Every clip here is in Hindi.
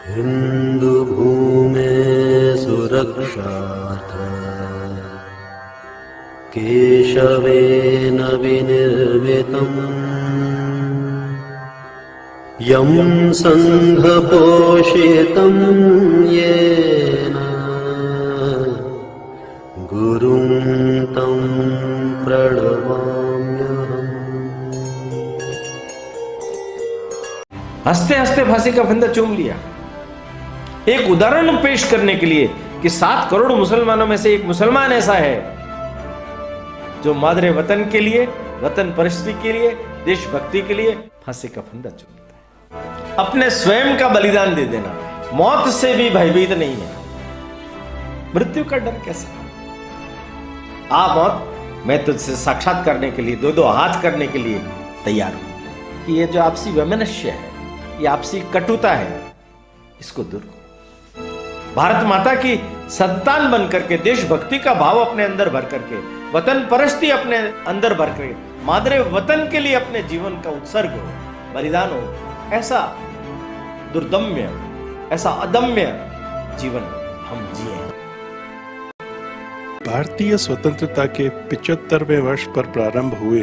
हिंदू भूमे सुरक्षार्थ केशवेन विनिर्मितम् यं संघपोषितं येन गुरुं तं प्रणमाम्यहम्। हंसते हंसते फांसी का फंदा चूम लिया। एक उदाहरण पेश करने के लिए कि 7 करोड़ मुसलमानों में से एक मुसलमान ऐसा है जो मादरे वतन के लिए, वतन परिस्थिति के लिए, देशभक्ति के लिए फांसी का फंदा चूमता है। अपने स्वयं का बलिदान दे देना, मौत से भी भयभीत नहीं है। मृत्यु का डर कैसा? आ मौत, मैं तुझसे साक्षात करने के लिए 2-2 हाथ करने के लिए तैयार हूं। कि ये जो आपसी वैमनस्य है, ये आपसी कटुता है, इसको दूर करो। भारत माता की संतान बन करके, देशभक्ति का भाव अपने अंदर भर करके, वतन परस्ती अपने अंदर भर करके, मादरे वतन के लिए अपने जीवन का उत्सर्ग हो, बलिदान हो, ऐसा दुर्दम्य, ऐसा अदम्य जीवन हम जिए। भारतीय स्वतंत्रता के 75वें वर्ष पर प्रारंभ हुए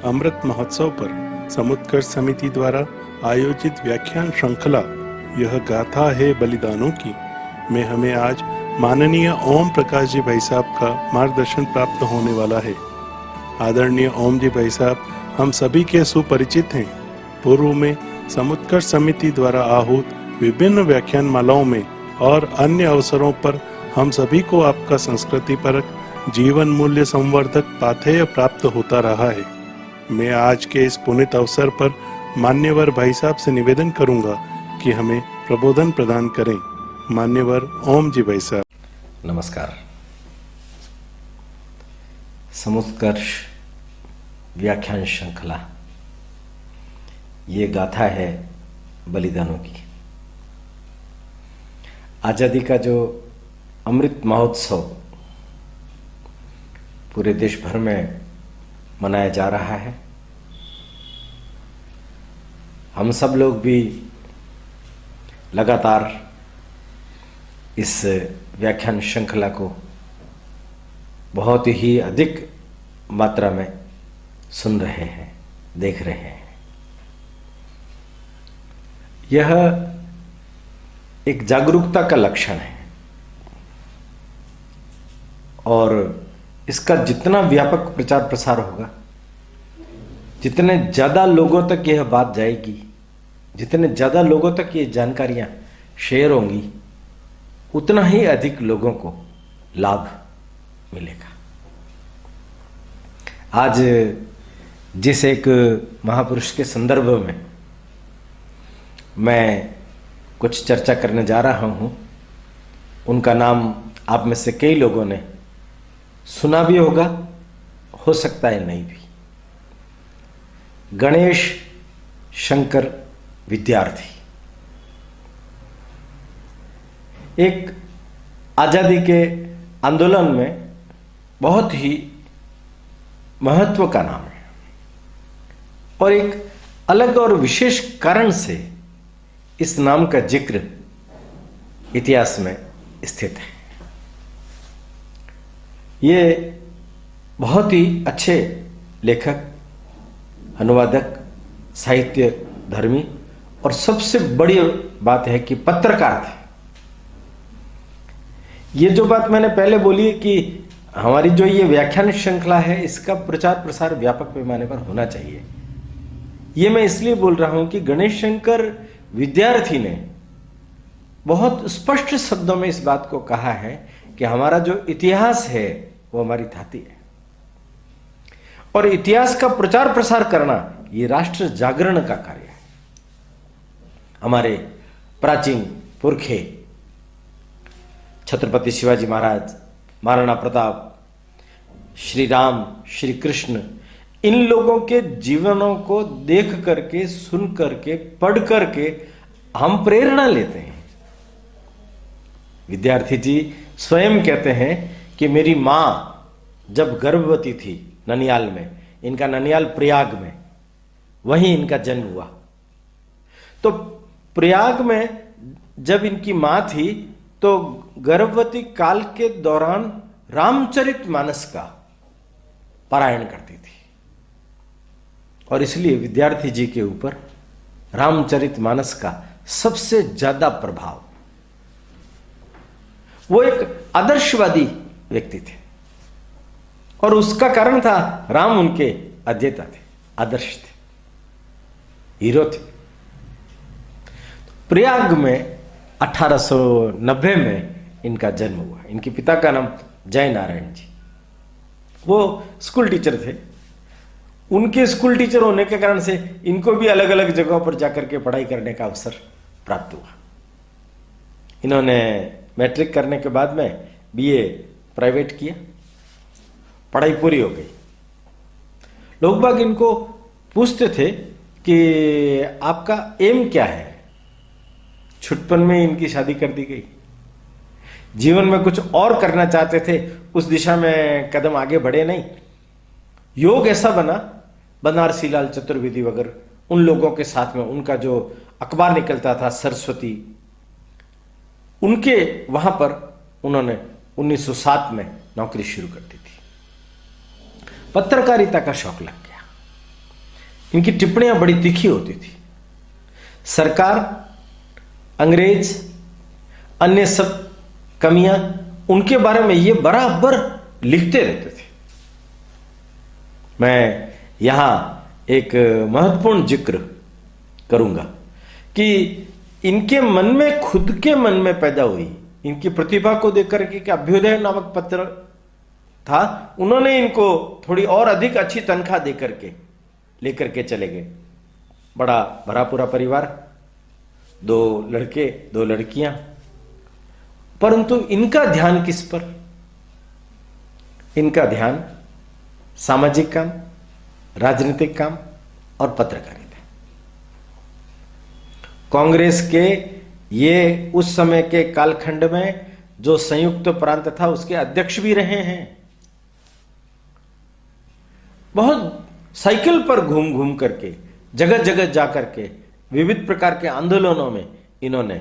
अमृत महोत्सव पर समुत्कर्ष समिति द्वारा आयोजित व्याख्यान श्रृंखला यह गाथा है बलिदानों की में हमें आज माननीय ओम प्रकाश जी भाई साहब का मार्गदर्शन प्राप्त होने वाला है। आदरणीय ओम जी भाई साहब हम सभी के सुपरिचित हैं। पूर्व में समुत्कर्ष समिति द्वारा आहूत विभिन्न व्याख्यान मालाओं में और अन्य अवसरों पर हम सभी को आपका संस्कृति परक जीवन मूल्य संवर्धक पाथेय प्राप्त होता रहा है। मैं आज के इस पुनीत अवसर पर मान्यवर भाई साहब से निवेदन करूंगा कि हमें प्रबोधन प्रदान करें। मान्यवर ओम जी भाई साहब। नमस्कार। समुत्कर्ष व्याख्यान श्रृंखला, ये गाथा है बलिदानों की। आजादी का जो अमृत महोत्सव पूरे देश भर में मनाया जा रहा है, हम सब लोग भी लगातार इस व्याख्यान श्रृंखला को बहुत ही अधिक मात्रा में सुन रहे हैं, देख रहे हैं। यह एक जागरूकता का लक्षण है और इसका जितना व्यापक प्रचार प्रसार होगा, जितने ज़्यादा लोगों तक यह बात जाएगी, जितने ज़्यादा लोगों तक ये जानकारियाँ शेयर होंगी, उतना ही अधिक लोगों को लाभ मिलेगा। आज जिस एक महापुरुष के संदर्भ में मैं कुछ चर्चा करने जा रहा हूं, उनका नाम आप में से कई लोगों ने सुना भी होगा, हो सकता है नहीं भी। गणेश शंकर विद्यार्थी एक आजादी के आंदोलन में बहुत ही महत्व का नाम है और एक अलग और विशेष कारण से इस नाम का जिक्र इतिहास में स्थित है। ये बहुत ही अच्छे लेखक, अनुवादक, साहित्य धर्मी और सबसे बड़ी बात है कि पत्रकार थे। ये जो बात मैंने पहले बोली कि हमारी जो ये व्याख्यान श्रृंखला है, इसका प्रचार प्रसार व्यापक पैमाने पर होना चाहिए, ये मैं इसलिए बोल रहा हूं कि गणेश शंकर विद्यार्थी ने बहुत स्पष्ट शब्दों में इस बात को कहा है कि हमारा जो इतिहास है वो हमारी धाती है और इतिहास का प्रचार प्रसार करना ये राष्ट्र जागरण का कार्य है। हमारे प्राचीन पुरखे छत्रपति शिवाजी महाराज, महाराणा प्रताप, श्री राम, श्री कृष्ण, इन लोगों के जीवनों को देख करके, सुन करके, पढ़ करके हम प्रेरणा लेते हैं। विद्यार्थी जी स्वयं कहते हैं कि मेरी मां जब गर्भवती थी ननियाल में, इनका ननियाल प्रयाग में, वहीं इनका जन्म हुआ। तो प्रयाग में जब इनकी मां थी तो गर्भवती काल के दौरान रामचरितमानस का पारायण करती थी, और इसलिए विद्यार्थी जी के ऊपर रामचरितमानस का सबसे ज्यादा प्रभाव। वो एक आदर्शवादी व्यक्ति थे, और उसका कारण था राम उनके अध्येता थे, आदर्श थे, हीरो थे। प्रयाग में 1890 में इनका जन्म हुआ। इनके पिता का नाम जय नारायण जी, वो स्कूल टीचर थे। उनके स्कूल टीचर होने के कारण से इनको भी अलग अलग जगहों पर जाकर के पढ़ाई करने का अवसर प्राप्त हुआ। इन्होंने मैट्रिक करने के बाद में बीए प्राइवेट किया, पढ़ाई पूरी हो गई। लोग बाग इनको पूछते थे कि आपका एम क्या है। छुटपन में इनकी शादी कर दी गई। जीवन में कुछ और करना चाहते थे, उस दिशा में कदम आगे बढ़े नहीं। योग ऐसा बना, बनारसी लाल चतुर्वेदी वगैरह उन लोगों के साथ में उनका जो अखबार निकलता था सरस्वती, उनके वहां पर उन्होंने 1907 में नौकरी शुरू कर दी थी। पत्रकारिता का शौक लग गया। इनकी टिप्पणियां बड़ी तीखी होती थी। सरकार, अंग्रेज, अन्य सब कमियां, उनके बारे में ये बराबर लिखते रहते थे। मैं यहां एक महत्वपूर्ण जिक्र करूंगा कि इनके मन में, खुद के मन में पैदा हुई इनकी प्रतिभा को देखकर के अभ्युदय नामक पत्र था, उन्होंने इनको थोड़ी और अधिक अच्छी तनख्वाह देकर के लेकर के चले गए। बड़ा भरा पूरा परिवार, 2 लड़के 2 लड़कियां, परंतु इनका ध्यान किस पर? इनका ध्यान सामाजिक काम, राजनीतिक काम और पत्रकारिता। कांग्रेस के ये उस समय के कालखंड में जो संयुक्त प्रांत था उसके अध्यक्ष भी रहे हैं। बहुत साइकिल पर घूम घूम करके, जगह जगह जाकर के विविध प्रकार के आंदोलनों में इन्होंने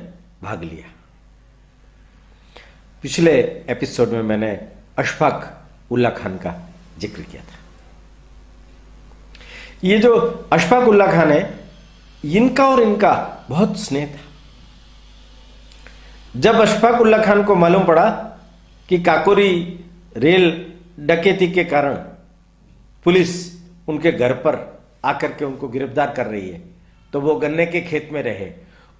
भाग लिया। पिछले एपिसोड में मैंने अशफाक उल्ला खान का जिक्र किया था। ये जो अशफाक उल्ला खान है, इनका और इनका बहुत स्नेह था। जब अशफाक उल्ला खान को मालूम पड़ा कि काकोरी रेल डकैती के कारण पुलिस उनके घर पर आकर के उनको गिरफ्तार कर रही है, तो वो गन्ने के खेत में रहे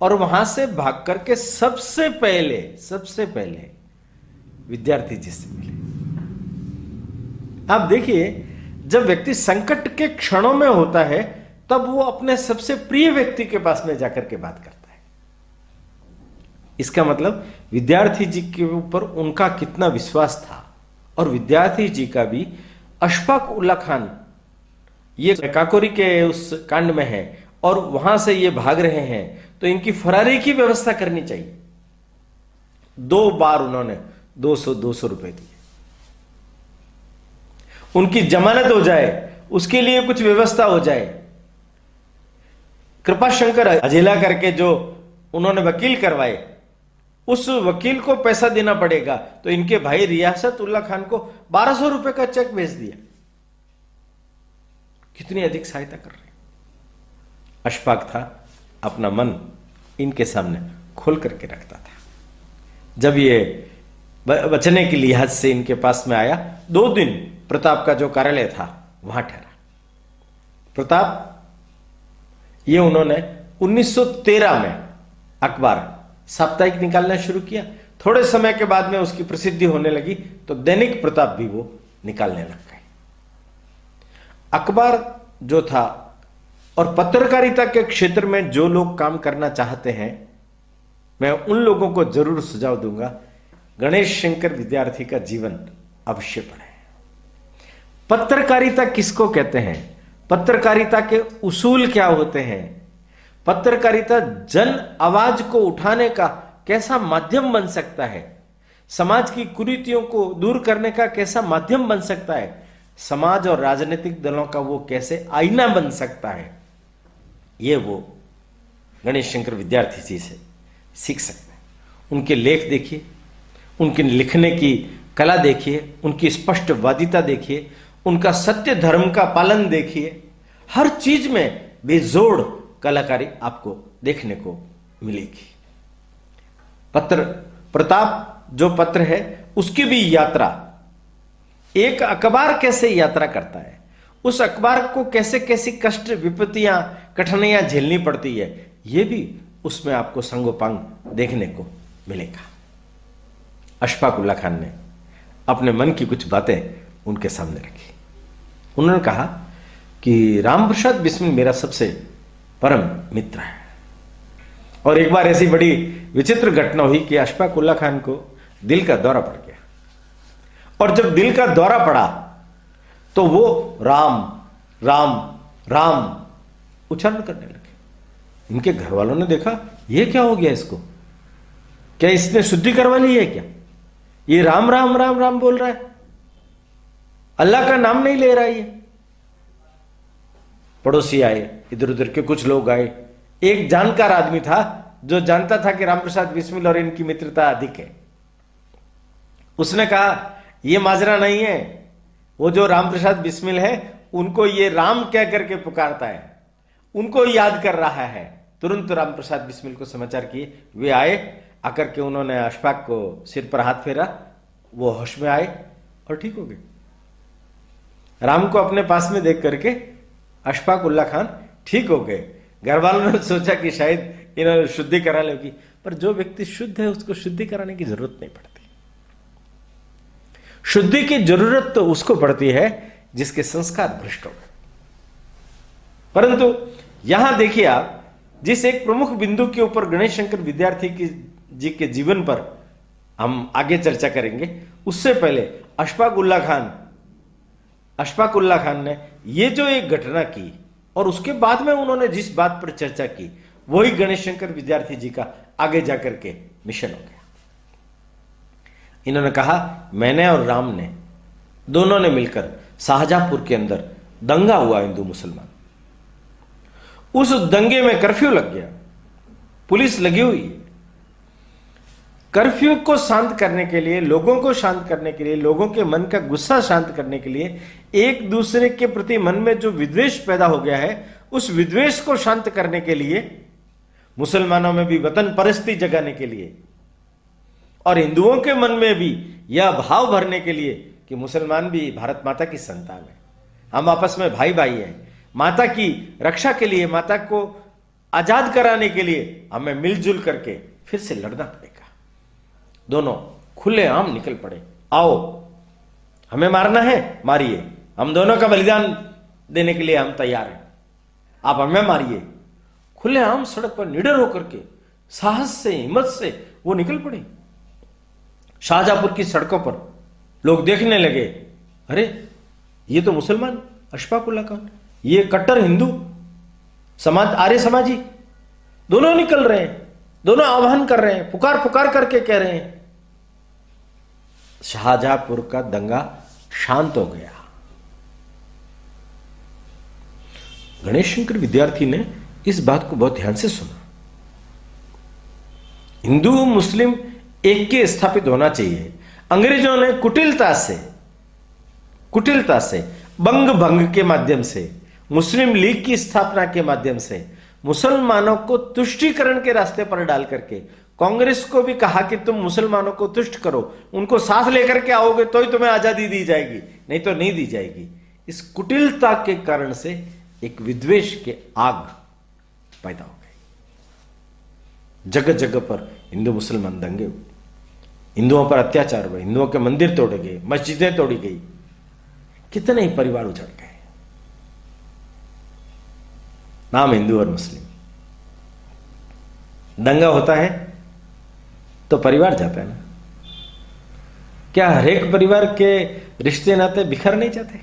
और वहां से भाग करके सबसे पहले विद्यार्थी जी से मिले। आप देखिए, जब व्यक्ति संकट के क्षणों में होता है तब वो अपने सबसे प्रिय व्यक्ति के पास में जाकर के बात करता है। इसका मतलब विद्यार्थी जी के ऊपर उनका कितना विश्वास था, और विद्यार्थी जी का भी अशफाक उल्ला खान ये काकोरी के उस कांड में है और वहां से ये भाग रहे हैं, तो इनकी फरारी की व्यवस्था करनी चाहिए। 2 बार उन्होंने 200 रुपए दिए, उनकी जमानत हो जाए, उसके लिए कुछ व्यवस्था हो जाए। कृपाशंकर अजेला करके जो उन्होंने वकील करवाए, उस वकील को पैसा देना पड़ेगा, तो इनके भाई रियासत उल्ला खान को 1200 रुपए का चेक भेज दिया। कितनी अधिक सहायता कर रहे। अशफाक था, अपना मन इनके सामने खोल करके रखता था। जब ये बचने के लिहाज से इनके पास में आया, 2 दिन प्रताप का जो कार्यालय था वहां ठहरा। प्रताप ये उन्होंने 1913 में अखबार साप्ताहिक निकालना शुरू किया। थोड़े समय के बाद में उसकी प्रसिद्धि होने लगी, तो दैनिक प्रताप भी वो निकालने लग गए। अखबार जो था और पत्रकारिता के क्षेत्र में जो लोग काम करना चाहते हैं, मैं उन लोगों को जरूर सुझाव दूंगा, गणेश शंकर विद्यार्थी का जीवन अवश्य पढ़ें। पत्रकारिता किसको कहते हैं? पत्रकारिता के उसूल क्या होते हैं? पत्रकारिता जन आवाज को उठाने का कैसा माध्यम बन सकता है? समाज की कुरीतियों को दूर करने का कैसा माध्यम बन सकता है? समाज और राजनीतिक दलों का वो कैसे आईना बन सकता है? ये वो गणेश शंकर विद्यार्थी जी से सीख सकते हैं। उनके लेख देखिए, उनके लिखने की कला देखिए, उनकी स्पष्टवादिता देखिए, उनका सत्य धर्म का पालन देखिए। हर चीज में बेजोड़ कलाकारी आपको देखने को मिलेगी। पत्र प्रताप जो पत्र है उसकी भी यात्रा, एक अखबार कैसे यात्रा करता है, उस अखबार को कैसे कैसी कष्ट विपत्तियां कठिनाइयां झेलनी पड़ती है, यह भी उसमें आपको संगोपांग देखने को मिलेगा। अशफाक उल्लाह खान ने अपने मन की कुछ बातें उनके सामने रखी। उन्होंने कहा कि राम प्रसाद बिस्मिल मेरा सबसे परम मित्र है। और एक बार ऐसी बड़ी विचित्र घटना हुई कि अशफाक उल्लाह खान को दिल का दौरा पड़ गया, और जब दिल का दौरा पड़ा तो वो राम राम राम उच्चारण करने लगे। इनके घर वालों ने देखा, ये क्या हो गया इसको, क्या इसने शुद्धि करवा ली है क्या, ये राम राम राम राम बोल रहा है, अल्लाह का नाम नहीं ले रहा है ये। पड़ोसी आए, इधर उधर के कुछ लोग आए। एक जानकार आदमी था जो जानता था कि रामप्रसाद बिस्मिल और इनकी मित्रता अधिक है। उसने कहा ये माजरा नहीं है, वो जो रामप्रसाद बिस्मिल है उनको ये राम कह करके पुकारता है, उनको याद कर रहा है। तुरंत रामप्रसाद बिस्मिल को समाचार किए, वे आए, आकर के उन्होंने अशफाक को सिर पर हाथ फेरा, वो होश में आए और ठीक हो गए। राम को अपने पास में देख करके अशफाक उल्लाह खान ठीक हो गए। घर वालों ने सोचा कि शायद इन्होंने शुद्धि करा लेगी, पर जो व्यक्ति शुद्ध है उसको शुद्धि कराने की जरूरत नहीं पड़ती। शुद्धि की जरूरत तो उसको पड़ती है जिसके संस्कार भ्रष्ट हो गए। परंतु यहां देखिए आप, जिस एक प्रमुख बिंदु के ऊपर गणेश शंकर विद्यार्थी जी के जीवन पर हम आगे चर्चा करेंगे, उससे पहले अशफाक उल्लाह खान ने ये जो एक घटना की और उसके बाद में उन्होंने जिस बात पर चर्चा की, वही गणेश शंकर विद्यार्थी जी का आगे जाकर के मिशन हो गया। इन्होंने कहा, मैंने और राम ने दोनों ने मिलकर शाहजहांपुर के अंदर दंगा हुआ हिंदू मुसलमान, उस दंगे में कर्फ्यू लग गया, पुलिस लगी हुई है। कर्फ्यू को शांत करने के लिए, लोगों को शांत करने के लिए, लोगों के मन का गुस्सा शांत करने के लिए, एक दूसरे के प्रति मन में जो विद्वेष पैदा हो गया है, उस विद्वेष को शांत करने के लिए, मुसलमानों में भी वतन परस्ती जगाने के लिए और हिंदुओं के मन में भी यह भाव भरने के लिए कि मुसलमान भी भारत माता की संतान है, हम आपस में भाई भाई हैं, माता की रक्षा के लिए, माता को आजाद कराने के लिए हमें मिलजुल करके फिर से लड़ना पड़ेगा। दोनों खुलेआम निकल पड़े, आओ हमें मारना है मारिए, हम दोनों का बलिदान देने के लिए हम तैयार हैं, आप हमें मारिए। खुलेआम सड़क पर निडर होकर के साहस से, हिम्मत से वो निकल पड़े। शाहजहांपुर की सड़कों पर लोग देखने लगे, अरे ये तो मुसलमान अशफाक उल्लाह खान, ये कट्टर हिंदू समाज, आर्य समाजी दोनों निकल रहे हैं, दोनों आह्वान कर रहे हैं, पुकार पुकार करके कह रहे हैं। शाहजहांपुर का दंगा शांत हो गया। गणेश शंकर विद्यार्थी ने इस बात को बहुत ध्यान से सुना। हिंदू मुस्लिम ऐक्य स्थापित होना चाहिए। अंग्रेजों ने कुटिलता से बंग भंग के माध्यम से, मुस्लिम लीग की स्थापना के माध्यम से मुसलमानों को तुष्टीकरण के रास्ते पर डाल करके कांग्रेस को भी कहा कि तुम मुसलमानों को तुष्ट करो, उनको साथ लेकर के आओगे तो ही तुम्हें आजादी दी जाएगी, नहीं तो नहीं दी जाएगी। इस कुटिलता के कारण से एक विद्वेष के आग पैदा हो गई। जगह जगह पर हिंदू मुसलमान दंगे हुए, हिंदुओं पर अत्याचार हुए, हिंदुओं के मंदिर तोड़े गए, मस्जिदें तोड़ी गई, कितने ही परिवार उजड़ गए। नाम हिंदू और मुस्लिम, दंगा होता है तो परिवार जाता है ना। क्या हर एक परिवार के रिश्ते नाते बिखर नहीं जाते?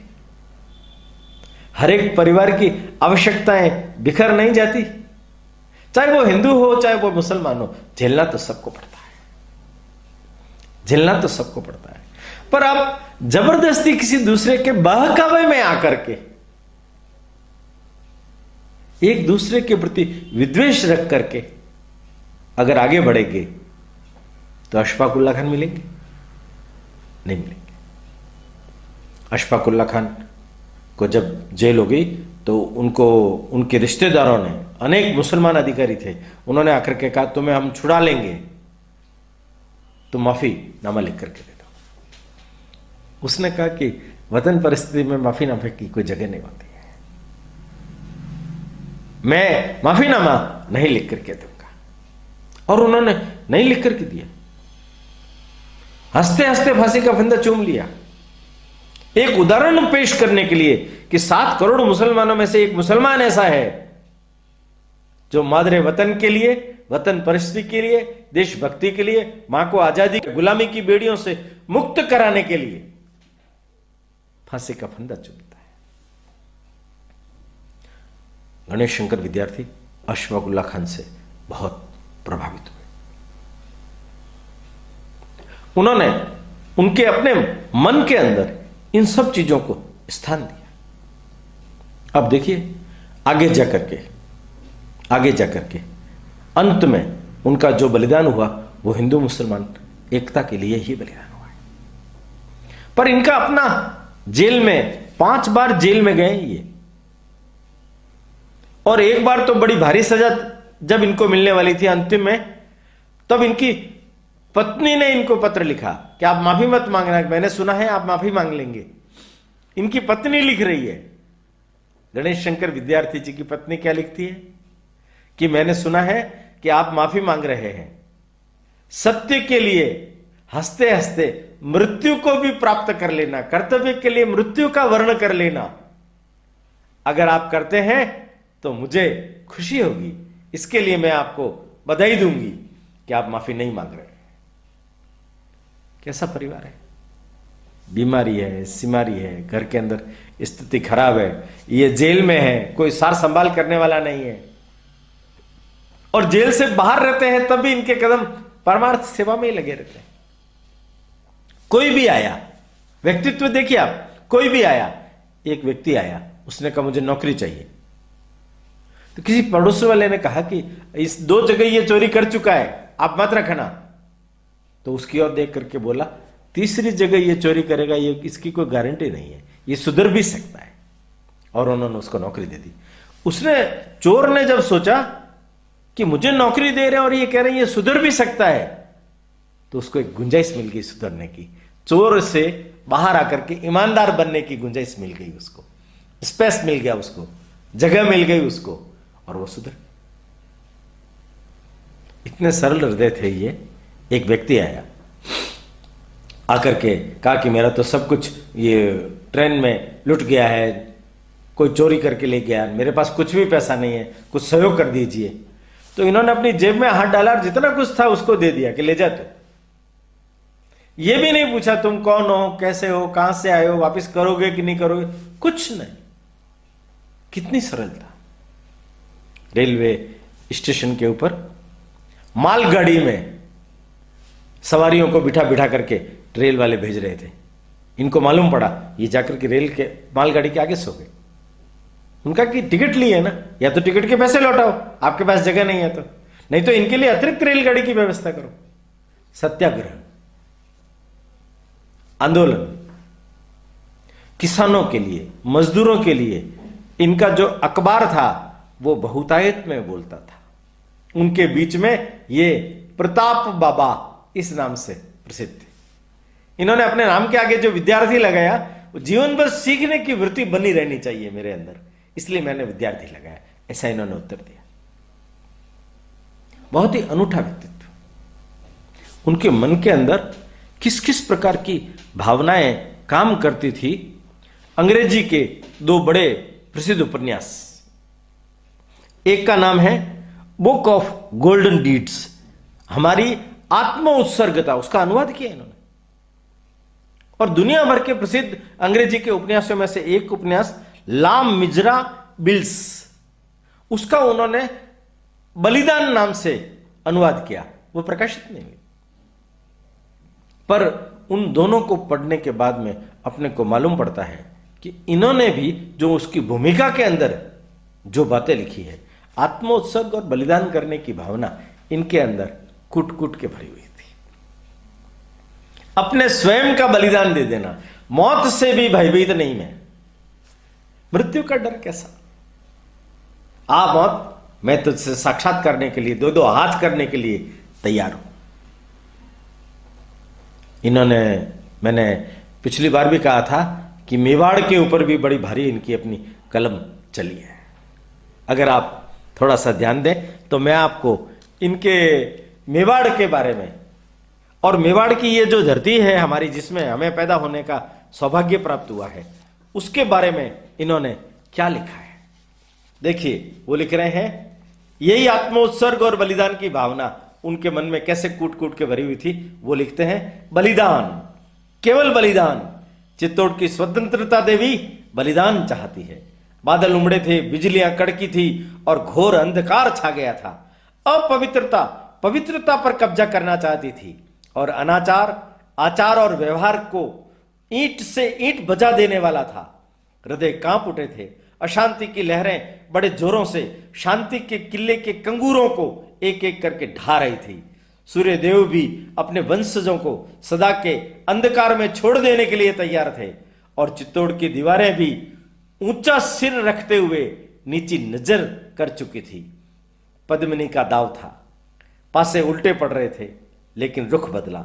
हर एक परिवार की आवश्यकताएं बिखर नहीं जाती? चाहे वो हिंदू हो चाहे वो मुसलमान हो, झेलना तो सबको पड़ता है, झेलना तो सबको पड़ता है। पर आप जबरदस्ती किसी दूसरे के बहकावे में आकर के एक दूसरे के प्रति विद्वेष रख करके अगर आगे बढ़ेंगे तो अशफाक उल्लाह खान मिलेंगे? नहीं मिलेंगे। अशफाक उल्लाह खान को जब जेल हो गई तो उनको उनके रिश्तेदारों ने, अनेक मुसलमान अधिकारी थे, उन्होंने आकर के कहा तुम्हें हम छुड़ा लेंगे, तुम माफी नामा लिख करके दे दो। उसने कहा कि वतन परिस्थिति में माफीनामे की कोई जगह नहीं होती है, मैं माफीनामा नहीं लिख करके दूंगा। और उन्होंने नहीं लिख करके दिया, हंसते हंसते फांसी का फंदा चूम लिया। एक उदाहरण पेश करने के लिए कि 7 करोड़ मुसलमानों में से एक मुसलमान ऐसा है जो मादरे वतन के लिए, वतन परिस्थिति के लिए, देशभक्ति के लिए, मां को आजादी, गुलामी की बेड़ियों से मुक्त कराने के लिए फांसी का फंदा चूमता है। गणेश शंकर विद्यार्थी अशफाक उल्लाह खान से बहुत प्रभावित हुए। उन्होंने उनके अपने मन के अंदर इन सब चीजों को स्थान दिया। अब देखिए आगे जाकर के अंत में उनका जो बलिदान हुआ वो हिंदू मुसलमान एकता के लिए ही बलिदान हुआ है। पर इनका अपना जेल में 5 बार जेल में गए ये, और एक बार तो बड़ी भारी सजा जब इनको मिलने वाली थी अंतिम में, तब इनकी पत्नी ने इनको पत्र लिखा कि आप माफी मत मांगना, मैंने सुना है आप माफी मांग लेंगे। इनकी पत्नी लिख रही है, गणेश शंकर विद्यार्थी जी की पत्नी क्या लिखती है कि मैंने सुना है कि आप माफी मांग रहे हैं, सत्य के लिए हंसते हंसते मृत्यु को भी प्राप्त कर लेना, कर्तव्य के लिए मृत्यु का वर्ण कर लेना, अगर आप करते हैं तो मुझे खुशी होगी, इसके लिए मैं आपको बधाई दूंगी कि आप माफी नहीं मांग रहे। कैसा परिवार है, बीमारी है, सिमारी है, घर के अंदर स्थिति खराब है, ये जेल में है, कोई सार संभाल करने वाला नहीं है, और जेल से बाहर रहते हैं तब भी इनके कदम परमार्थ सेवा में ही लगे रहते हैं। कोई भी आया, व्यक्तित्व देखिए आप, कोई भी आया, एक व्यक्ति आया, उसने कहा मुझे नौकरी चाहिए, तो किसी पड़ोसी वाले ने कहा कि इस 2 जगह ये चोरी कर चुका है, आप मत रखना, तो उसकी ओर देख करके बोला 3री जगह ये चोरी करेगा, ये इसकी कोई गारंटी नहीं है, ये सुधर भी सकता है, और उन्होंने उसको नौकरी दे दी। उसने, चोर ने जब सोचा कि मुझे नौकरी दे रहे हैं और ये कह रहे हैं ये सुधर भी सकता है, तो उसको एक गुंजाइश मिल गई सुधरने की, चोर से बाहर आकर के ईमानदार बनने की गुंजाइश मिल गई उसको, स्पेस मिल गया उसको, जगह मिल गई उसको, और वो सुधर। इतने सरल हृदय थे ये। एक व्यक्ति आया, आकर के कहा कि मेरा तो सब कुछ ये ट्रेन में लुट गया है, कोई चोरी करके ले गया, मेरे पास कुछ भी पैसा नहीं है, कुछ सहयोग कर दीजिए। तो इन्होंने अपनी जेब में हाथ डाला और जितना कुछ था उसको दे दिया कि ले जा तू। ये भी नहीं पूछा तुम कौन हो, कैसे हो, कहां से आए हो, वापस करोगे कि नहीं करोगे, कुछ नहीं। कितनी सरलता। रेलवे स्टेशन के ऊपर मालगाड़ी में सवारियों को बिठा बिठा करके रेल वाले भेज रहे थे। इनको मालूम पड़ा ये जाकर के रेल के मालगाड़ी के आगे सो गए। उनका कि टिकट लिए ना, या तो टिकट के पैसे लौटाओ, आपके पास जगह नहीं है तो, नहीं तो इनके लिए अतिरिक्त रेलगाड़ी की व्यवस्था करो। सत्याग्रह, आंदोलन, किसानों के लिए, मजदूरों के लिए इनका जो अखबार था वो बहुतायत में बोलता था। उनके बीच में ये प्रताप बाबा इस नाम से प्रसिद्ध थे। इन्होंने अपने नाम के आगे जो विद्यार्थी लगाया, वो जीवन भर सीखने की वृत्ति बनी रहनी चाहिए मेरे अंदर, इसलिए मैंने विद्यार्थी लगाया, ऐसा इन्होंने उत्तर दिया। बहुत ही अनूठा व्यक्तित्व। उनके मन के अंदर किस किस प्रकार की भावनाएं काम करती थी। अंग्रेजी के 2 बड़े प्रसिद्ध उपन्यास, एक का नाम है बुक ऑफ गोल्डन डीड्स, हमारी आत्म उत्सर्गता, उसका अनुवाद किया इन्होंने। और दुनिया भर के प्रसिद्ध अंग्रेजी के उपन्यासों में से एक उपन्यास लाम मिजरा बिल्स, उसका उन्होंने बलिदान नाम से अनुवाद किया, वो प्रकाशित नहीं हुई। पर उन दोनों को पढ़ने के बाद में अपने को मालूम पड़ता है कि इन्होंने भी जो उसकी भूमिका के अंदर जो बातें लिखी है, आत्मोत्सर्ग और बलिदान करने की भावना, इनके अंदर कूट कूट के भरी हुई थी। अपने स्वयं का बलिदान दे देना, मौत से भी भयभीत नहीं मैं, मृत्यु का डर कैसा। आ मौत, मैं तुझसे साक्षात करने के लिए, दो दो हाथ करने के लिए तैयार हूं। इन्होंने, मैंने पिछली बार भी कहा था कि मेवाड़ के ऊपर भी बड़ी भारी इनकी अपनी कलम चली है। अगर आप थोड़ा सा ध्यान दें तो मैं आपको इनके मेवाड़ के बारे में, और मेवाड़ की ये जो धरती है हमारी, जिसमें हमें पैदा होने का सौभाग्य प्राप्त हुआ है, उसके बारे में इन्होंने क्या लिखा है। देखिए, वो लिख रहे हैं, यही आत्मोत्सर्ग और बलिदान की भावना उनके मन में कैसे कूट कूट के भरी हुई थी। वो लिखते हैं, बलिदान, केवल बलिदान। चित्तौड़ की स्वतंत्रता देवी बलिदान चाहती है। बादल उमड़े थे, बिजलियां कड़की थी और घोर अंधकार छा गया था। अपवित्रता पवित्रता पर कब्जा करना चाहती थी और अनाचार आचार और व्यवहार को ईंट से ईंट बजा देने वाला था। हृदय कांप उठे थे। अशांति की लहरें बड़े जोरों से शांति के किले के कंगूरों को एक एक करके ढा रही थी। सूर्य देव भी अपने वंशजों को सदा के अंधकार में छोड़ देने के लिए तैयार थे और चित्तौड़ की दीवारें भी ऊंचा सिर रखते हुए नीची नजर कर चुकी थी। पद्मिनी का दाव था, पासे उल्टे पड़ रहे थे, लेकिन रुख बदला।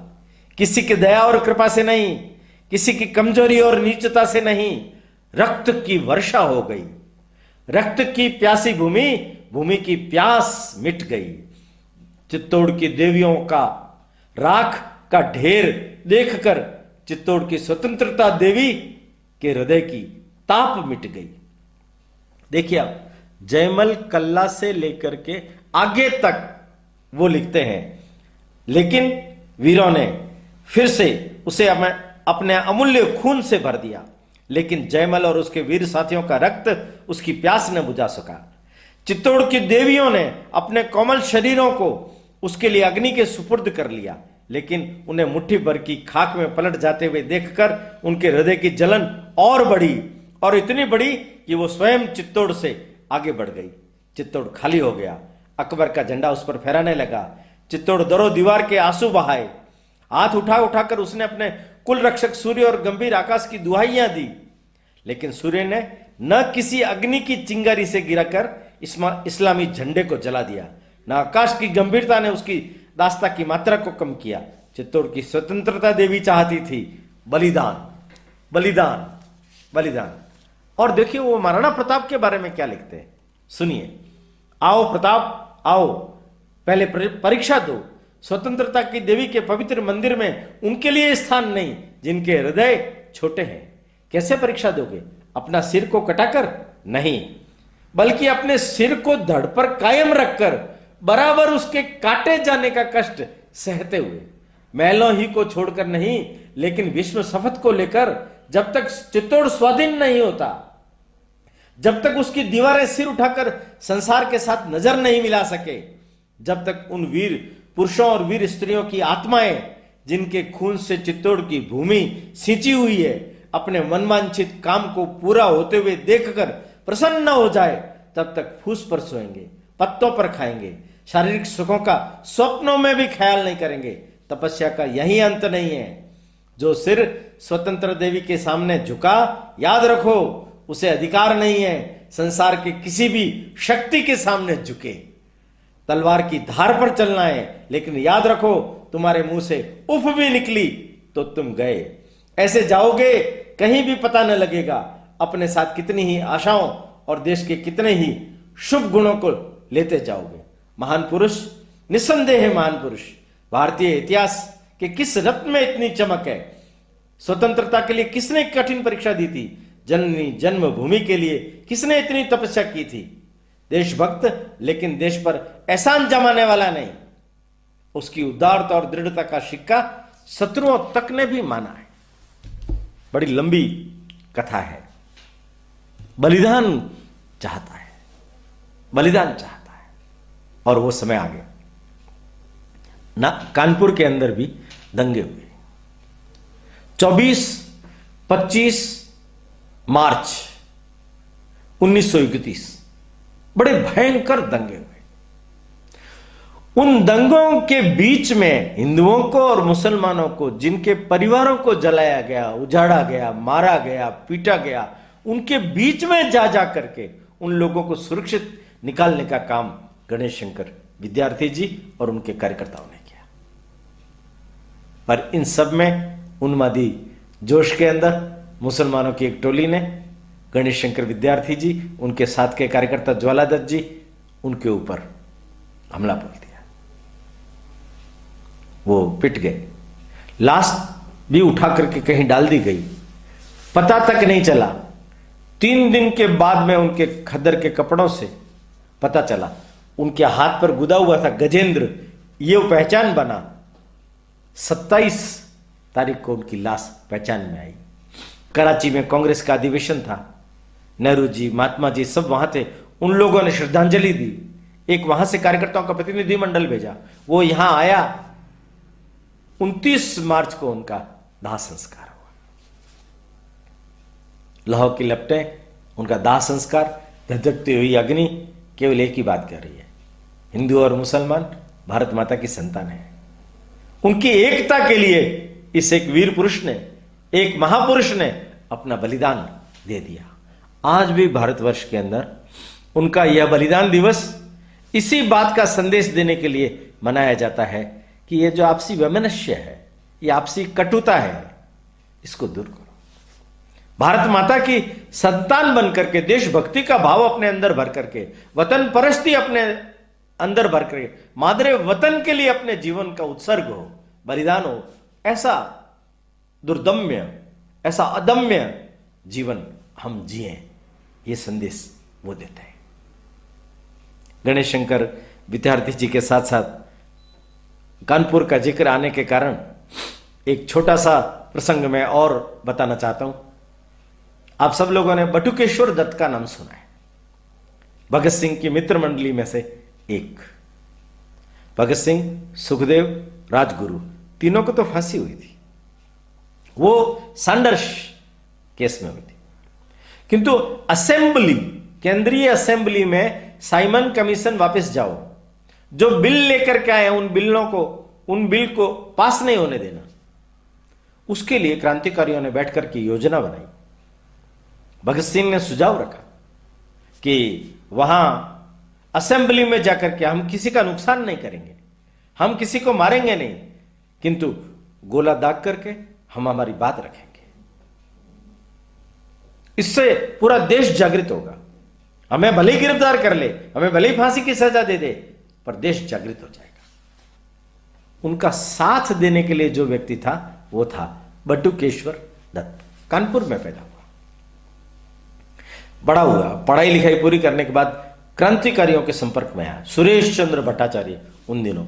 किसी की दया और कृपा से नहीं, किसी की कमजोरी और नीचता से नहीं, रक्त की वर्षा हो गई। रक्त की प्यासी भूमि, भूमि की प्यास मिट गई। चित्तौड़ की देवियों का राख का ढेर देखकर चित्तौड़ की स्वतंत्रता देवी के हृदय की ताप मिट गई। देखिए आप, जयमल कल्ला से लेकर के आगे तक वो लिखते हैं, लेकिन वीरों ने फिर से उसे अपने अमूल्य खून से भर दिया, लेकिन जयमल और उसके वीर साथियों का रक्त उसकी प्यास न बुझा सका। चित्तौड़ की देवियों ने अपने कोमल शरीरों को उसके लिए अग्नि के सुपुर्द कर लिया, लेकिन उन्हें मुट्ठी भर की खाक में पलट जाते हुए देखकर उनके हृदय की जलन और बढ़ी, और इतनी बढ़ी कि वो स्वयं चित्तौड़ से आगे बढ़ गई। चित्तौड़ खाली हो गया। अकबर का झंडा उस पर फहराने लगा। चित्तौड़ दरो दीवार के आंसू बहाए। हाथ उठा उठाकर उसने अपने कुल रक्षक सूर्य और गंभीर आकाश की दुहाइयां दी, लेकिन सूर्य ने न किसी अग्नि की चिंगारी से गिराकर इस्लामी झंडे को जला दिया, न आकाश की गंभीरता ने उसकी दास्ता की मात्रा को कम किया। चित्तौड़ की स्वतंत्रता देवी चाहती थी बलिदान, बलिदान, बलिदान। और देखिए वो महाराणा प्रताप के बारे में क्या लिखते हैं, सुनिए। आओ प्रताप आओ, पहले परीक्षा दो। स्वतंत्रता की देवी के पवित्र मंदिर में उनके लिए स्थान नहीं जिनके हृदय छोटे हैं। कैसे परीक्षा दोगे? अपना सिर को कटाकर? नहीं, बल्कि अपने सिर को धड़ पर कायम रखकर बराबर उसके काटे जाने का कष्ट सहते हुए, महलों ही को छोड़कर नहीं, लेकिन विश्व शपथ को लेकर। जब तक चित्तौड़ स्वाधीन नहीं होता, जब तक उसकी दीवारें सिर उठाकर संसार के साथ नजर नहीं मिला सके, जब तक उन वीर पुरुषों और वीर स्त्रियों की आत्माएं जिनके खून से चित्तौड़ की भूमि सींची हुई है, अपने मनवांछित काम को पूरा होते हुए देखकर प्रसन्न न हो जाए, तब तक फूस पर सोएंगे, पत्तों पर खाएंगे, शारीरिक सुखों का स्वप्नों में भी ख्याल नहीं करेंगे। तपस्या का यही अंत नहीं है। जो सिर स्वतंत्र देवी के सामने झुका, याद रखो उसे अधिकार नहीं है संसार के किसी भी शक्ति के सामने झुके। तलवार की धार पर चलना है, लेकिन याद रखो तुम्हारे मुंह से उफ भी निकली तो तुम गए। ऐसे जाओगे कहीं भी पता न लगेगा। अपने साथ कितनी ही आशाओं और देश के कितने ही शुभ गुणों को लेते जाओगे। महान पुरुष, निस्संदेह महान पुरुष। भारतीय इतिहास के किस रत्न में इतनी चमक है? स्वतंत्रता के लिए किसने कठिन परीक्षा दी थी? जननी जन्मभूमि के लिए किसने इतनी तपस्या की थी? देशभक्त, लेकिन देश पर एहसान जमाने वाला नहीं। उसकी उदारता और दृढ़ता का सिक्का शत्रुओं तक ने भी माना है। बड़ी लंबी कथा है। बलिदान चाहता है, बलिदान चाहता है, और वो समय आ गया ना। कानपुर के अंदर भी दंगे हुए। 24-25 मार्च 1931 बड़े भयंकर दंगे हुए। उन दंगों के बीच में हिंदुओं को और मुसलमानों को, जिनके परिवारों को जलाया गया, उजाड़ा गया, मारा गया, पीटा गया, उनके बीच में जा जा करके उन लोगों को सुरक्षित निकालने का काम गणेश शंकर विद्यार्थी जी और उनके कार्यकर्ताओं ने किया। पर इन सब में उन्मादी जोश के अंदर मुसलमानों की एक टोली ने गणेश शंकर विद्यार्थी जी, उनके साथ के कार्यकर्ता ज्वालादत्त जी, उनके ऊपर हमला बोल दिया। वो पिट गए। लाश भी उठा करके कहीं डाल दी गई, पता तक नहीं चला। 3 दिन के बाद में उनके खद्दर के कपड़ों से पता चला, उनके हाथ पर गुदा हुआ था गजेंद्र, ये पहचान बना। 27 तारीख को उनकी लाश पहचान में आई। कराची में कांग्रेस का अधिवेशन था, नेहरू जी, महात्मा जी सब वहां थे। उन लोगों ने श्रद्धांजलि दी। एक वहां से कार्यकर्ताओं का प्रतिनिधिमंडल भेजा, वो यहां आया। 29 मार्च को उनका दाह संस्कार हुआ। लौह की लपटें, उनका दाह संस्कार, धधकती हुई अग्नि केवल एक ही बात कह रही है, हिंदू और मुसलमान भारत माता की संतान है। उनकी एकता के लिए इस एक वीर पुरुष ने, एक महापुरुष ने अपना बलिदान दे दिया। आज भी भारतवर्ष के अंदर उनका यह बलिदान दिवस इसी बात का संदेश देने के लिए मनाया जाता है कि ये जो आपसी वैमनस्य है, ये आपसी कटुता है, इसको दूर करो। भारत माता की संतान बन करके, देशभक्ति का भाव अपने अंदर भर करके, वतन परस्ती अपने अंदर भर करके, मादरे वतन के लिए अपने जीवन का उत्सर्ग हो, बलिदान हो, ऐसा दुर्दम्य, ऐसा अदम्य जीवन हम जिए, ये संदेश वो देते हैं। गणेश शंकर विद्यार्थी जी के साथ साथ कानपुर का जिक्र आने के कारण एक छोटा सा प्रसंग मैं और बताना चाहता हूं। आप सब लोगों ने बटुकेश्वर दत्त का नाम सुना है, भगत सिंह की मित्र मंडली में से एक। भगत सिंह, सुखदेव, राजगुरु, तीनों को तो फांसी हुई थी, वो सांडर्स केस में हुई थी। किंतु असेंबली, केंद्रीय असेंबली में साइमन कमीशन वापस जाओ, जो बिल लेकर के आए उन बिल को पास नहीं होने देना, उसके लिए क्रांतिकारियों ने बैठकर की योजना बनाई। भगत सिंह ने सुझाव रखा कि वहां असेंबली में जाकर के हम किसी का नुकसान नहीं करेंगे, हम किसी को मारेंगे नहीं, किंतु गोला दाग करके हम हमारी बात रखेंगे। इससे पूरा देश जागृत होगा। हमें भले ही गिरफ्तार कर ले, हमें भले ही फांसी की सजा दे दे, पर देश जागृत हो जाएगा। उनका साथ देने के लिए जो व्यक्ति था वो था बटुकेश्वर दत्त। कानपुर में पैदा हुआ, बड़ा हुआ, पढ़ाई लिखाई पूरी करने के बाद क्रांतिकारियों के संपर्क में आया। सुरेश चंद्र भट्टाचार्य उन दिनों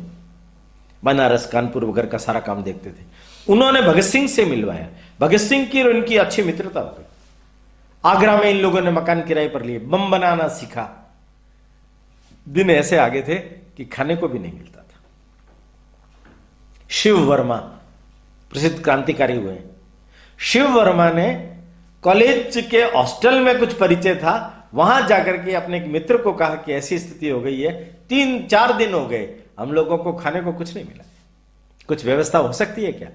बनारस, कानपुर वगैरह का सारा काम देखते थे। उन्होंने भगत सिंह से मिलवाया। भगत सिंह की और उनकी अच्छी मित्रता हो गई। आगरा में इन लोगों ने मकान किराए पर लिए, बम बनाना सीखा। दिन ऐसे आगे थे कि खाने को भी नहीं मिलता था। शिव वर्मा प्रसिद्ध क्रांतिकारी हुए। शिव वर्मा ने कॉलेज के हॉस्टल में कुछ परिचय था, वहां जाकर के अपने एक मित्र को कहा कि ऐसी स्थिति हो गई है, 3-4 दिन हो गए, हम लोगों को खाने को कुछ नहीं मिला, कुछ व्यवस्था हो सकती है क्या?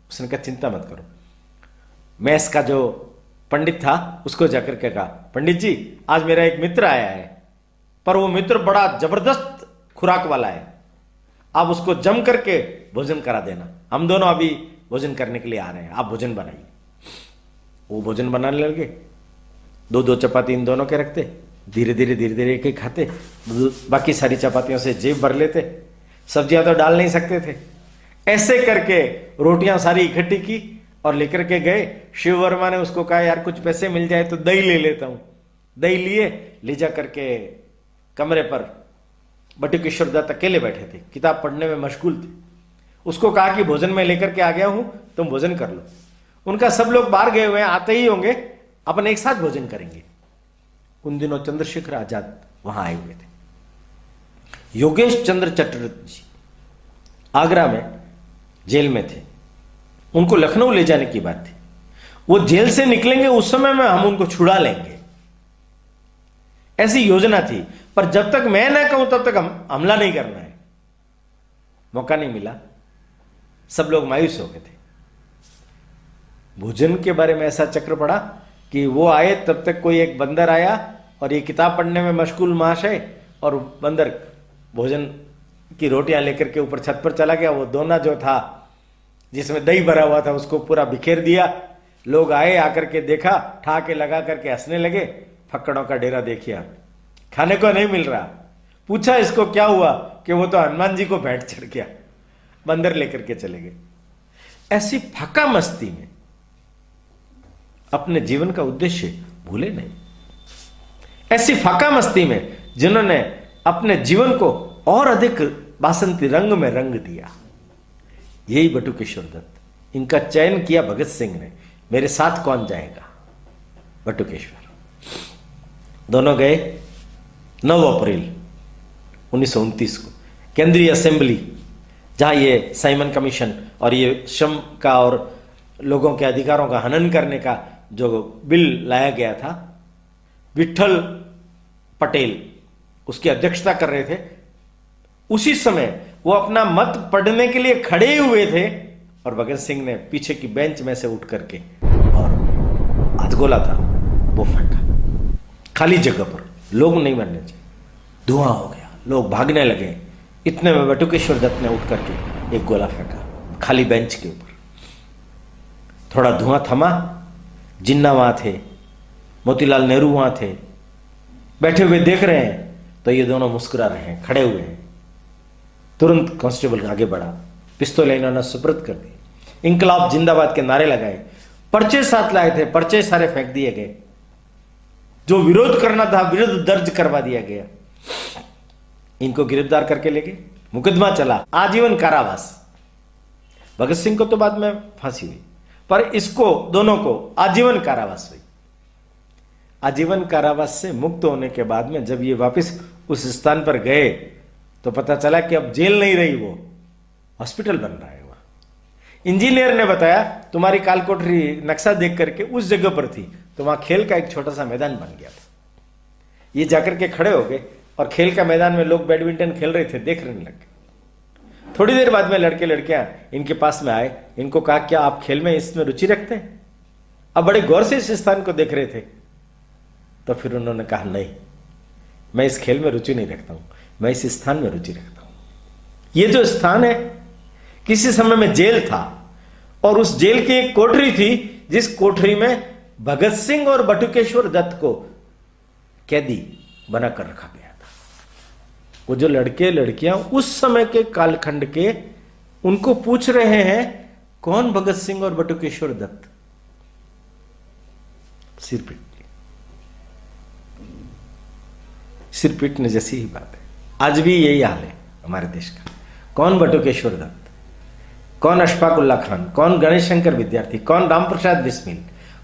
उसने कहा चिंता मत करो। मैस का जो पंडित था उसको जाकर के कहा, पंडित जी आज मेरा एक मित्र आया है, पर वो मित्र बड़ा जबरदस्त खुराक वाला है, आप उसको जम करके भोजन करा देना, हम दोनों अभी भोजन करने के लिए आ रहे हैं, आप भोजन बनाइए। वो भोजन बनाने लगे, 2-2 चपाती इन दोनों के रखते, धीरे धीरे एक एक खाते, बाकी सारी चपातियों से जेब भर लेते, सब्जियां तो डाल नहीं सकते थे। ऐसे करके रोटियां सारी इकट्ठी की और लेकर के गए। शिव वर्मा ने उसको कहा यार कुछ पैसे मिल जाए तो दही ले लेता हूं। दही लिए, ले जा करके कमरे पर बटुकेश्वर दत्त अकेले बैठे थे, किताब पढ़ने में मशगूल थे। उसको कहा कि भोजन में लेकर के आ गया हूं, तुम भोजन कर लो। उनका सब लोग बाहर गए हुए हैं, आते ही होंगे, अपन एक साथ भोजन करेंगे। उन दिनों चंद्रशेखर आजाद वहां आए हुए थे। योगेश चंद्र चटर्जी जी आगरा में जेल में थे, उनको लखनऊ ले जाने की बात थी। वो जेल से निकलेंगे उस समय में हम उनको छुड़ा लेंगे, ऐसी योजना थी। पर जब तक मैं ना कहूं तब तक हम हमला नहीं करना है। मौका नहीं मिला, सब लोग मायूस हो गए थे। भोजन के बारे में ऐसा चक्र पड़ा कि वो आए तब तक कोई एक बंदर आया और ये किताब पढ़ने में मशगूल महाशय, और बंदर भोजन की रोटियां लेकर के ऊपर छत पर चला गया। वो दोना जो था जिसमें दही भरा हुआ था उसको पूरा बिखेर दिया। लोग आए, आकर के देखा, ठा के लगा करके हंसने लगे। फक्कड़ों का डेरा देखिए, खाने को नहीं मिल रहा। पूछा इसको क्या हुआ, कि वो तो हनुमान जी को भेंट चढ़ गया, बंदर लेकर के चले गए। ऐसी फका मस्ती में अपने जीवन का उद्देश्य भूले नहीं। ऐसी फाका मस्ती में जिन्होंने अपने जीवन को और अधिक बासंती रंग में रंग दिया, यही बटुकेश्वर दत्त। इनका चयन किया भगत सिंह ने, मेरे साथ कौन जाएगा, बटुकेश्वर। दोनों गए 9 अप्रैल 1929 को केंद्रीय असेंबली, जहां ये साइमन कमीशन और ये श्रम का और लोगों के अधिकारों का हनन करने का जो बिल लाया गया था, विठल पटेल उसकी अध्यक्षता कर रहे थे। उसी समय वो अपना मत पढ़ने के लिए खड़े हुए थे और भगत सिंह ने पीछे की बेंच में से उठ करके और हथगोला था वो फेंका खाली जगह पर। लोग नहीं मरने चाहिए, धुआं हो गया, लोग भागने लगे। इतने में बटुकेश्वर दत्त ने उठ करके एक गोला फेंका खाली बेंच के ऊपर। थोड़ा धुआं थमा, जिन्ना वहां थे, मोतीलाल नेहरू वहां थे, बैठे हुए देख रहे हैं तो ये दोनों मुस्कुरा रहे हैं, खड़े हुए हैं। तुरंत कांस्टेबल आगे बढ़ा, पिस्तौल इन्होंने सुपुर्द कर दी, इंकलाब जिंदाबाद के नारे लगाए, पर्चे साथ लाए थे, पर्चे सारे फेंक दिए गए। जो विरोध करना था विरोध दर्ज करवा दिया गया। इनको गिरफ्तार करके ले गए, मुकदमा चला, आजीवन कारावास। भगत सिंह को तो बाद में फांसी हुई, पर इसको दोनों को आजीवन कारावास हुई। आजीवन कारावास से मुक्त होने के बाद में जब ये वापस उस स्थान पर गए तो पता चला कि अब जेल नहीं रही, वो हॉस्पिटल बन रहा है वहां। इंजीनियर ने बताया तुम्हारी कालकोठरी नक्शा देख करके उस जगह पर थी, तो वहां खेल का एक छोटा सा मैदान बन गया था। ये जाकर के खड़े हो गए और खेल का मैदान में लोग बैडमिंटन खेल रहे थे, देख रहे लगे। थोड़ी देर बाद में लड़के लड़कियां इनके पास में आए, इनको कहा क्या आप खेल में इसमें रुचि रखते हैं? अब बड़े गौर से इस स्थान को देख रहे थे। तो फिर उन्होंने कहा नहीं, मैं इस खेल में रुचि नहीं रखता हूं, मैं इस स्थान में रुचि रखता हूं। ये जो स्थान है किसी समय में जेल था और उस जेल की एक कोठरी थी जिस कोठरी में भगत सिंह और बटुकेश्वर दत्त को कैदी बनाकर रखा गया था। वो जो लड़के लड़कियां उस समय के कालखंड के, उनको पूछ रहे हैं कौन भगत सिंह और बटुकेश्वर दत्त? सिर पीटने जैसी ही बात है। आज भी यही हाल है हमारे देश का। कौन बटुकेश्वर दत्त, कौन अशफाक उल्ला खान, कौन गणेश शंकर विद्यार्थी, कौन रामप्रसाद बिस्मिल,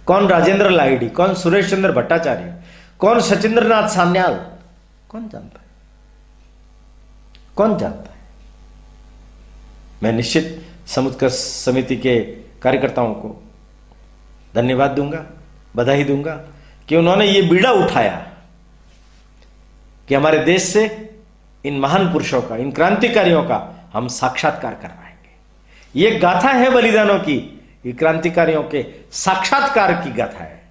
कौन राजेंद्र लाहिड़ी, कौन सुरेश चंद्र भट्टाचार्य, कौन सचिंद्रनाथ सान्याल, कौन जानता है? कौन जानता है? मैं निश्चित समुत्कर्ष समिति के कार्यकर्ताओं को धन्यवाद दूंगा, बधाई दूंगा कि उन्होंने ये बीड़ा उठाया कि हमारे देश से इन महान पुरुषों का, इन क्रांतिकारियों का हम साक्षात्कार करवाएंगे। ये गाथा है बलिदानों की, ये क्रांतिकारियों के साक्षात्कार की गाथा है।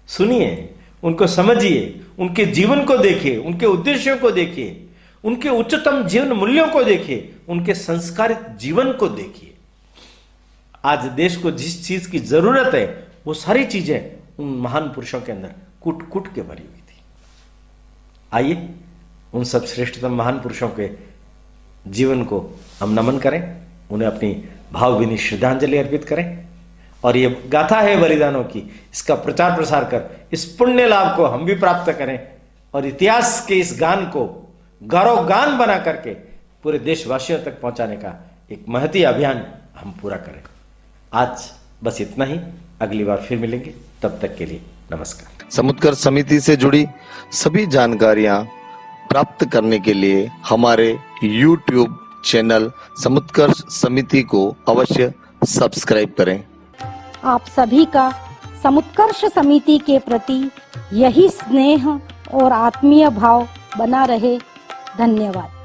सुनिए, उनको समझिए, उनके जीवन को देखिए, उनके उद्देश्यों को देखिए, उनके उच्चतम जीवन मूल्यों को देखिए, उनके संस्कारित जीवन को देखिए। आज देश को जिस चीज की जरूरत है वो सारी चीजें उन महान पुरुषों के अंदर कूट कूट के भरी हुई थी। आइए उन सब श्रेष्ठतम महान पुरुषों के जीवन को हम नमन करें, उन्हें अपनी भावभीनी श्रद्धांजलि अर्पित करें और ये गाथा है बलिदानों की, इसका प्रचार प्रसार कर इस पुण्य लाभ को हम भी प्राप्त करें और इतिहास के इस गान को गौरव गान बना करके पूरे देशवासियों तक पहुंचाने का एक महती अभियान हम पूरा करें। आज बस इतना ही, अगली बार फिर मिलेंगे, तब तक के लिए नमस्कार। समुत्कर्ष समिति से जुड़ी सभी जानकारियां प्राप्त करने के लिए हमारे YouTube चैनल समुत्कर्ष समिति को अवश्य सब्सक्राइब करें। आप सभी का समुत्कर्ष समिति के प्रति यही स्नेह और आत्मीय भाव बना रहे। धन्यवाद।